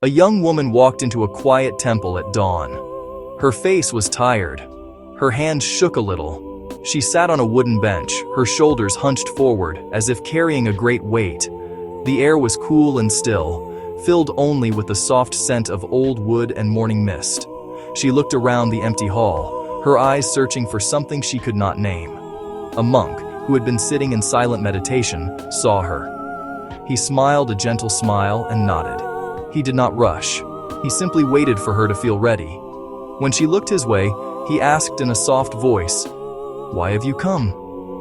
A young woman walked into a quiet temple at dawn. Her face was tired. Her hands shook a little. She sat on a wooden bench, her shoulders hunched forward, as if carrying a great weight. The air was cool and still, filled only with the soft scent of old wood and morning mist. She looked around the empty hall, her eyes searching for something she could not name. A monk, who had been sitting in silent meditation, saw her. He smiled a gentle smile and nodded. He did not rush. He simply waited for her to feel ready. When she looked his way, he asked in a soft voice, "Why have you come?"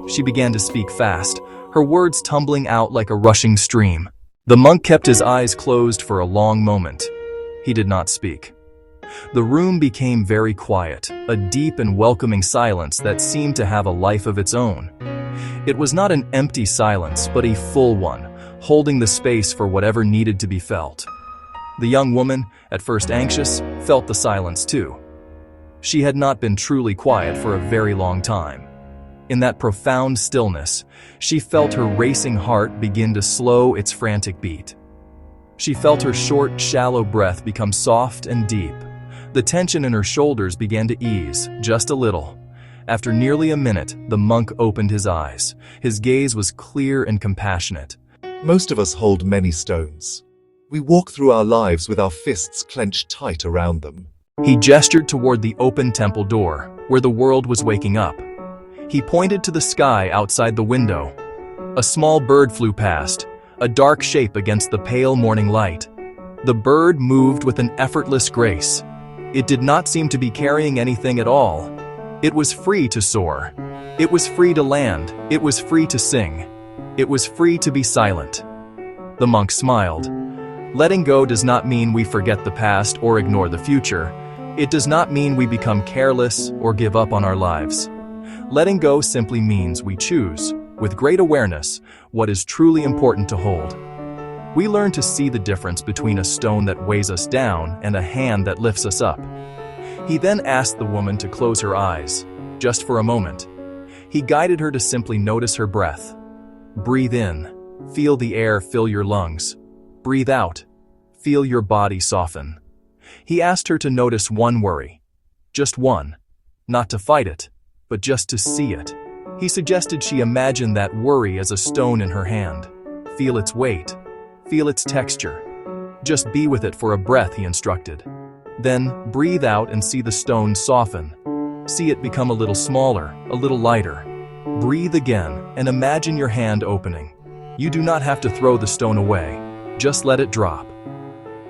She began to speak fast, her words tumbling out like a rushing stream. The monk kept his eyes closed for a long moment. He did not speak. The room became very quiet, a deep and welcoming silence that seemed to have a life of its own. It was not an empty silence, but a full one, holding the space for whatever needed to be felt. The young woman, at first anxious, felt the silence too. She had not been truly quiet for a very long time. In that profound stillness, she felt her racing heart begin to slow its frantic beat. She felt her short, shallow breath become soft and deep. The tension in her shoulders began to ease, just a little. After nearly a minute, the monk opened his eyes. His gaze was clear and compassionate. Most of us hold many stones. We walk through our lives with our fists clenched tight around them. He gestured toward the open temple door, where the world was waking up. He pointed to the sky outside the window. A small bird flew past, a dark shape against the pale morning light. The bird moved with an effortless grace. It did not seem to be carrying anything at all. It was free to soar. It was free to land. It was free to sing. It was free to be silent. The monk smiled. Letting go does not mean we forget the past or ignore the future. It does not mean we become careless or give up on our lives. Letting go simply means we choose, with great awareness, what is truly important to hold. We learn to see the difference between a stone that weighs us down and a hand that lifts us up. He then asked the woman to close her eyes, just for a moment. He guided her to simply notice her breath. Breathe in, feel the air fill your lungs. Breathe out, feel your body soften. He asked her to notice one worry, just one, not to fight it, but just to see it. He suggested she imagine that worry as a stone in her hand. Feel its weight, feel its texture. Just be with it for a breath, he instructed. Then breathe out and see the stone soften. See it become a little smaller, a little lighter. Breathe again and imagine your hand opening. You do not have to throw the stone away, just let it drop.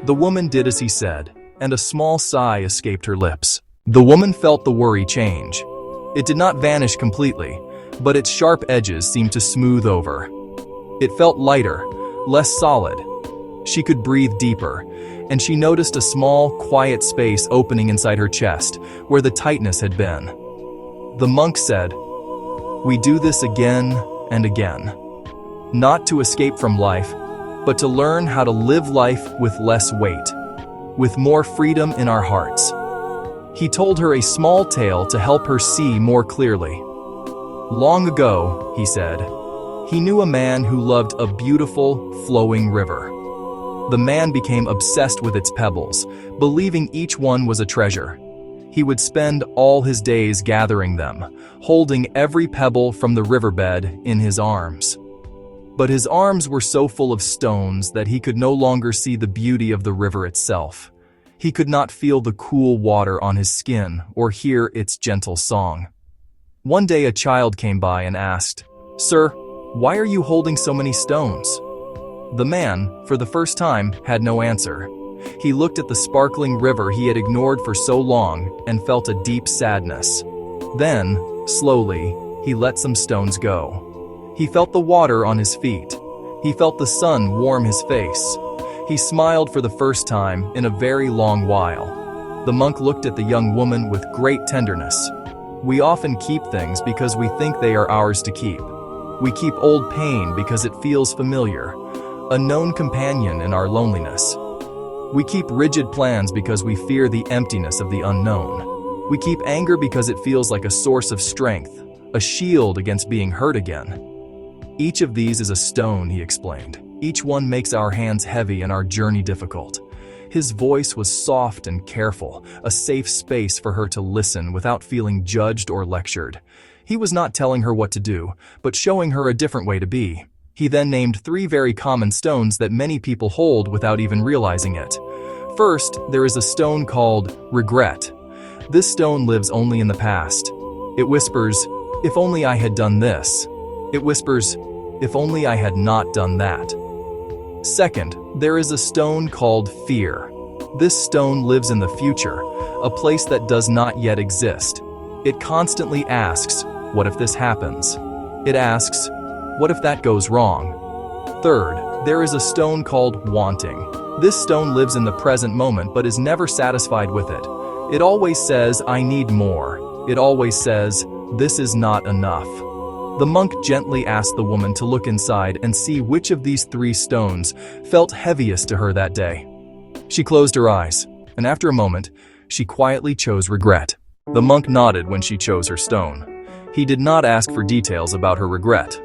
The woman did as he said, and a small sigh escaped her lips. The woman felt the worry change. It did not vanish completely, but its sharp edges seemed to smooth over. It felt lighter, less solid. She could breathe deeper, and she noticed a small, quiet space opening inside her chest, where the tightness had been. The monk said, "We do this again and again. Not to escape from life, but to learn how to live life with less weight, with more freedom in our hearts." He told her a small tale to help her see more clearly. Long ago, he said, he knew a man who loved a beautiful, flowing river. The man became obsessed with its pebbles, believing each one was a treasure. He would spend all his days gathering them, holding every pebble from the riverbed in his arms. But his arms were so full of stones that he could no longer see the beauty of the river itself. He could not feel the cool water on his skin or hear its gentle song. One day a child came by and asked, "Sir, why are you holding so many stones?" The man, for the first time, had no answer. He looked at the sparkling river he had ignored for so long and felt a deep sadness. Then, slowly, he let some stones go. He felt the water on his feet. He felt the sun warm his face. He smiled for the first time in a very long while. The monk looked at the young woman with great tenderness. We often keep things because we think they are ours to keep. We keep old pain because it feels familiar, a known companion in our loneliness. We keep rigid plans because we fear the emptiness of the unknown. We keep anger because it feels like a source of strength, a shield against being hurt again. Each of these is a stone, he explained. Each one makes our hands heavy and our journey difficult. His voice was soft and careful, a safe space for her to listen without feeling judged or lectured. He was not telling her what to do, but showing her a different way to be. He then named 3 very common stones that many people hold without even realizing it. First, there is a stone called regret. This stone lives only in the past. It whispers, "If only I had done this." It whispers, "If only I had not done that." Second, there is a stone called fear. This stone lives in the future, a place that does not yet exist. It constantly asks, "What if this happens?" It asks, "What if that goes wrong?" Third, there is a stone called wanting. This stone lives in the present moment but is never satisfied with it. It always says, "I need more." It always says, "This is not enough." The monk gently asked the woman to look inside and see which of these 3 stones felt heaviest to her that day. She closed her eyes, and after a moment, she quietly chose regret. The monk nodded when she chose her stone. He did not ask for details about her regret.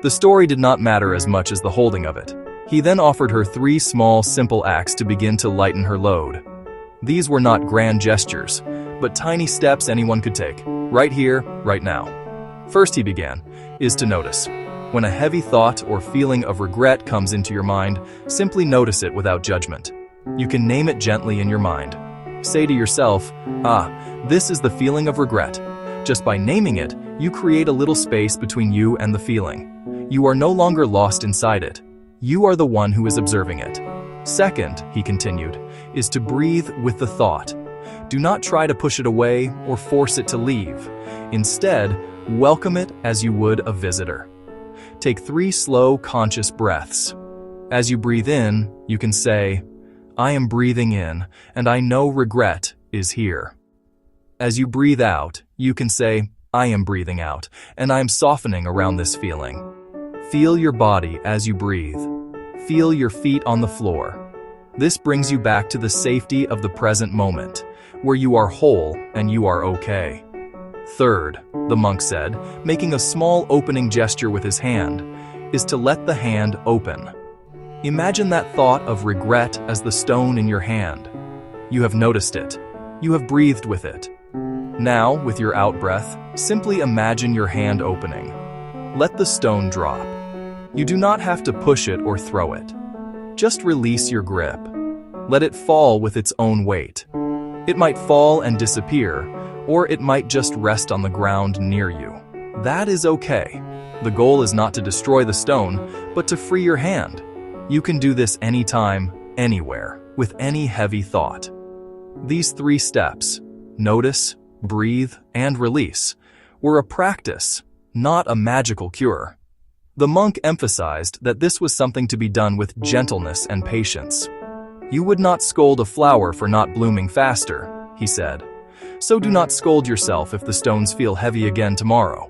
The story did not matter as much as the holding of it. He then offered her 3 small, simple acts to begin to lighten her load. These were not grand gestures, but tiny steps anyone could take, right here, right now. First, he began, is to notice. When a heavy thought or feeling of regret comes into your mind, simply notice it without judgment. You can name it gently in your mind. Say to yourself, this is the feeling of regret. Just by naming it, you create a little space between you and the feeling. You are no longer lost inside it. You are the one who is observing it. Second, he continued, is to breathe with the thought. Do not try to push it away or force it to leave. Instead, welcome it as you would a visitor. Take 3 slow, conscious breaths. As you breathe in, you can say, "I am breathing in, and I know regret is here." As you breathe out, you can say, "I am breathing out, and I am softening around this feeling." Feel your body as you breathe. Feel your feet on the floor. This brings you back to the safety of the present moment, where you are whole and you are okay. Third, the monk said, making a small opening gesture with his hand, is to let the hand open. Imagine that thought of regret as the stone in your hand. You have noticed it. You have breathed with it. Now, with your out-breath, simply imagine your hand opening. Let the stone drop. You do not have to push it or throw it. Just release your grip. Let it fall with its own weight. It might fall and disappear, or it might just rest on the ground near you. That is okay. The goal is not to destroy the stone, but to free your hand. You can do this anytime, anywhere, with any heavy thought. These 3 steps, notice, breathe, and release, were a practice, not a magical cure. The monk emphasized that this was something to be done with gentleness and patience. You would not scold a flower for not blooming faster, he said. So do not scold yourself if the stones feel heavy again tomorrow.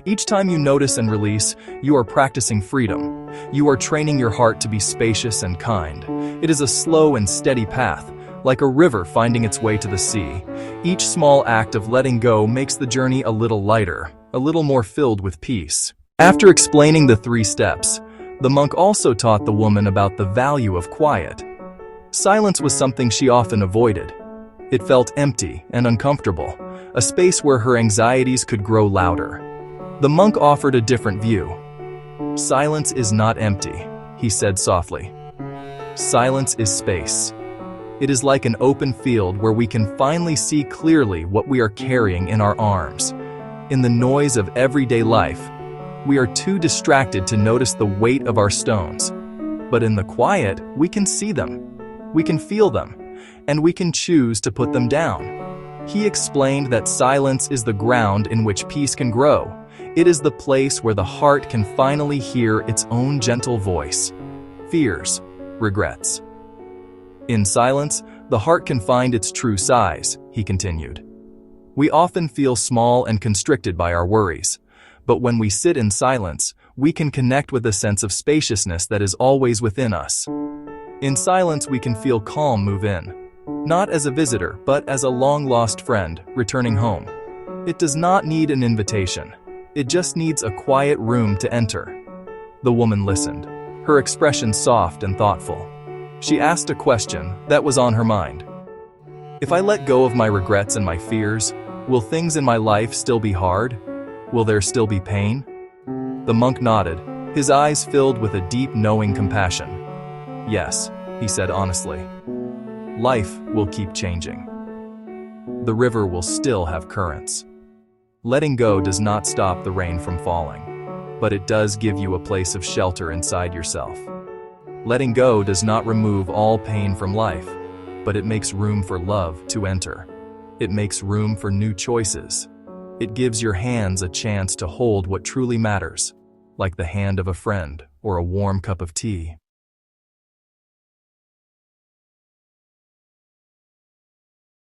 Each time you notice and release, you are practicing freedom. You are training your heart to be spacious and kind. It is a slow and steady path, like a river finding its way to the sea. Each small act of letting go makes the journey a little lighter, a little more filled with peace. After explaining the 3 steps, the monk also taught the woman about the value of quiet. Silence was something she often avoided. It felt empty and uncomfortable, a space where her anxieties could grow louder. The monk offered a different view. Silence is not empty, he said softly. Silence is space. It is like an open field where we can finally see clearly what we are carrying in our arms. In the noise of everyday life, we are too distracted to notice the weight of our stones. But in the quiet, we can see them. We can feel them, and we can choose to put them down. He explained that silence is the ground in which peace can grow. It is the place where the heart can finally hear its own gentle voice. Fears, regrets. In silence, the heart can find its true size, he continued. We often feel small and constricted by our worries. But when we sit in silence, we can connect with a sense of spaciousness that is always within us. In silence, we can feel calm move in, not as a visitor, but as a long-lost friend returning home. It does not need an invitation. It just needs a quiet room to enter. The woman listened, her expression soft and thoughtful. She asked a question that was on her mind. If I let go of my regrets and my fears, will things in my life still be hard? Will there still be pain? The monk nodded, his eyes filled with a deep knowing compassion. Yes, he said honestly. Life will keep changing. The river will still have currents. Letting go does not stop the rain from falling, but it does give you a place of shelter inside yourself. Letting go does not remove all pain from life, but it makes room for love to enter. It makes room for new choices. It gives your hands a chance to hold what truly matters, like the hand of a friend or a warm cup of tea.